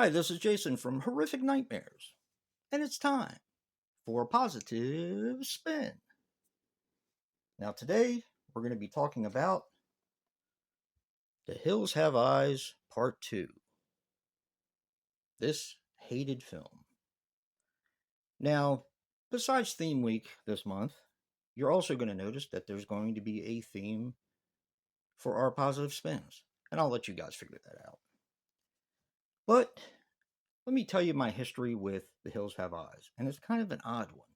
Hi, this is Jason from Horrific Nightmares, and it's time for a positive spin. Now, today we're going to be talking about The Hills Have Eyes Part 2. This hated film. Now, besides theme week this month, you're also going to notice that there's going to be a theme for our positive spins, and I'll let you guys figure that out. But let me tell you my history with The Hills Have Eyes, and it's kind of an odd one.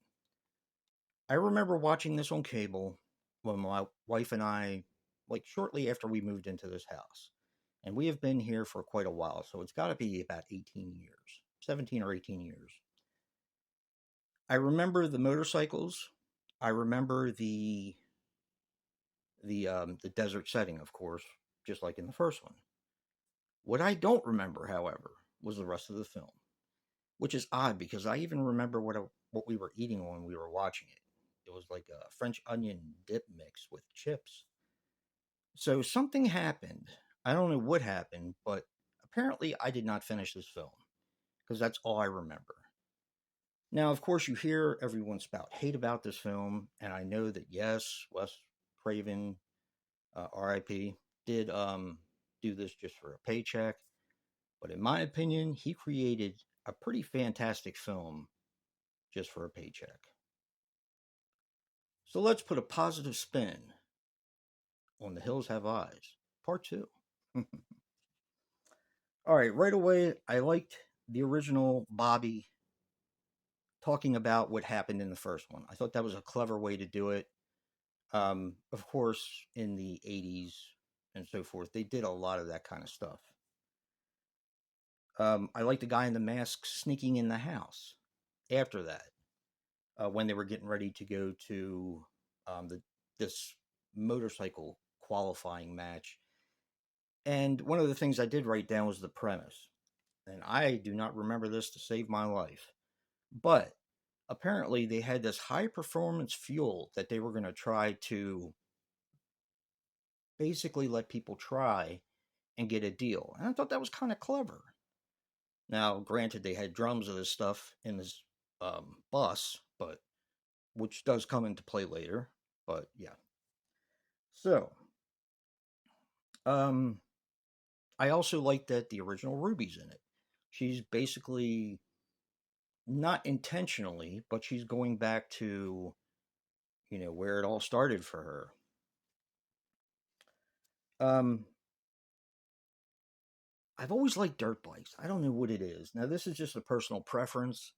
I remember watching this on cable when my wife and I, like shortly after we moved into this house. And we have been here for quite a while, so it's got to be about 18 years, 17 or 18 years. I remember the motorcycles. I remember the desert setting, of course, just like in the first one. What I don't remember, however, was the rest of the film, which is odd because I even remember what we were eating when we were watching it. It was like a French onion dip mix with chips. So something happened. I don't know what happened, but apparently I did not finish this film because that's all I remember. Now, of course, you hear everyone spout hate about this film, and I know that yes, Wes Craven, R.I.P., did do this just for a paycheck, but in my opinion, he created a pretty fantastic film just for a paycheck. So let's put a positive spin on The Hills Have Eyes, Part 2. All right away, I liked the original Bobby talking about what happened in the first one. I thought that was a clever way to do it. Of course, in the 80s and so forth, they did a lot of that kind of stuff. I liked the guy in the mask sneaking in the house after that, when they were getting ready to go to this motorcycle qualifying match. And one of the things I did write down was the premise. And I do not remember this to save my life. But apparently, they had this high performance fuel that they were going to try to basically let people try and get a deal. And I thought that was kind of clever. Now, granted, they had drums of this stuff in this bus, but which does come into play later. But yeah. So, um, I also like that the original Ruby's in it. She's basically not intentionally, but she's going back to, where it all started for her. I've always liked dirt bikes. I don't know what it is. Now, this is just a personal preference.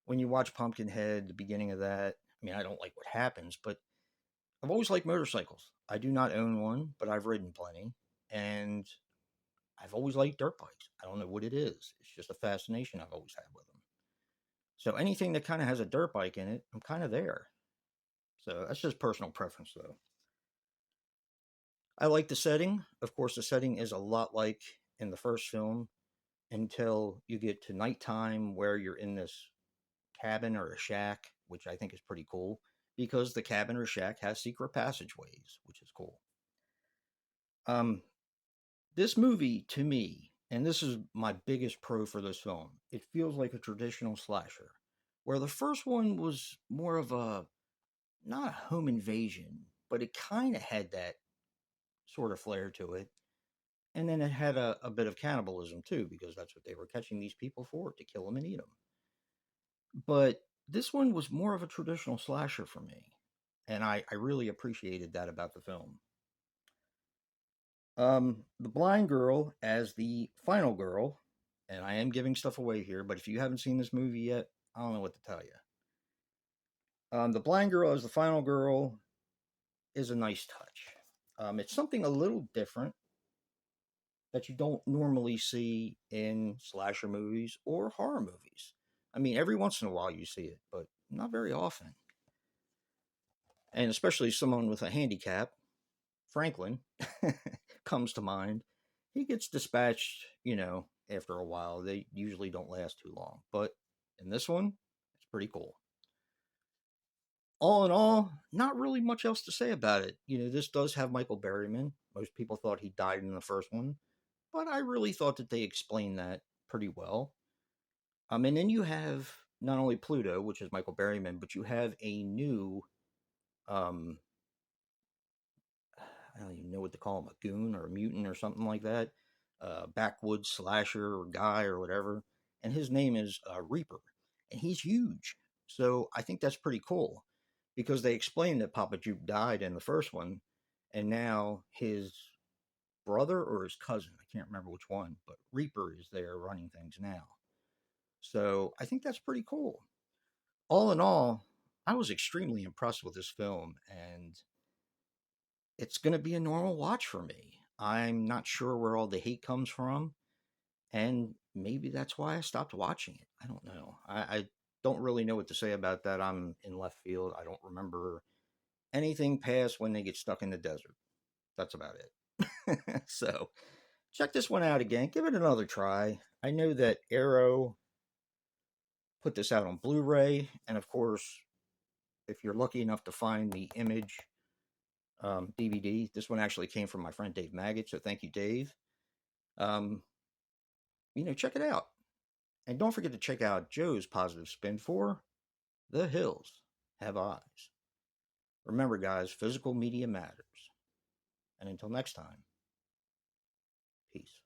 When you watch Pumpkinhead, the beginning of that, I mean, I don't like what happens, but I've always liked motorcycles. I do not own one, but I've ridden plenty. And I've always liked dirt bikes. I don't know what it is. It's just a fascination I've always had with them. So anything that kind of has a dirt bike in it, I'm kind of there. So that's just personal preference, though. I like the setting. Of course, the setting is a lot like in the first film until you get to nighttime where you're in this cabin or a shack, which I think is pretty cool because the cabin or shack has secret passageways, which is cool. This movie, to me, and this is my biggest pro for this film, it feels like a traditional slasher, where the first one was more of a, not a home invasion, but it kind of had that sort of flair to it. And then it had a bit of cannibalism too, because that's what they were catching these people for, to kill them and eat them. But this one was more of a traditional slasher for me. And I really appreciated that about the film. The blind girl as the final girl, and I am giving stuff away here, but if you haven't seen this movie yet, I don't know what to tell you. The blind girl as the final girl is a nice touch. It's something a little different that you don't normally see in slasher movies or horror movies. I mean, every once in a while you see it, but not very often. And especially someone with a handicap, Franklin, comes to mind. He gets dispatched, after a while. They usually don't last too long. But in this one, it's pretty cool. All in all, not really much else to say about it. This does have Michael Berryman. Most people thought he died in the first one, but I really thought that they explained that pretty well. And then you have not only Pluto, which is Michael Berryman, but you have a new, um, I don't even know what to call him, a goon or a mutant or something like that, backwoods slasher or guy or whatever. And his name is Reaper, and he's huge. So I think that's pretty cool because they explained that Papa Juke died in the first one, and now his brother or his cousin, I can't remember which one, but Reaper is there running things now. So I think that's pretty cool. All in all, I was extremely impressed with this film, and it's going to be a normal watch for me. I'm not sure where all the hate comes from, and maybe that's why I stopped watching it. I don't know. I don't really know what to say about that. I'm in left field. I don't remember anything past when they get stuck in the desert. That's about it. So check this one out again. Give it another try. I know that Arrow put this out on Blu ray, and of course, if you're lucky enough to find the image DVD, this one actually came from my friend Dave Maggot, so thank you, Dave. Um, check it out. And don't forget to check out Joe's positive spin for The Hills Have Eyes. Remember, guys, physical media matters. And until next time, peace.